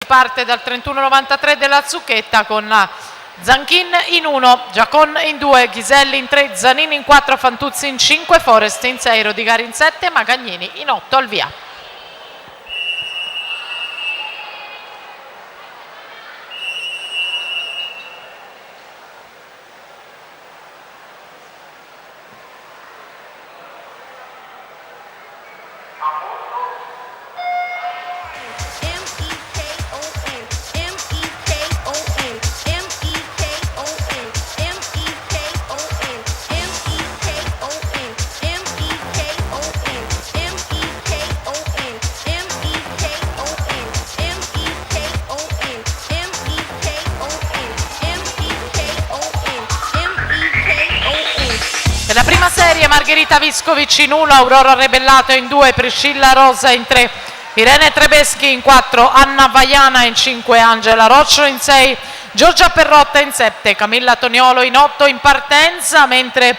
parte dal 31,93 della Zucchetta con Zanchin in 1, Giacon in 2, Ghiselli in 3, Zanini in 4, Fantuzzi in 5, Forest in 6, Rodigari in 7, Magagnini in 8 al via. Per la prima serie Margherita Viscovici in 1, Aurora Rebellato in 2, Priscilla Rosa in 3, Irene Trebeschi in 4, Anna Vaiana in 5, Angela Roccio in 6, Giorgia Perrotta in 7, Camilla Toniolo in 8 in partenza, mentre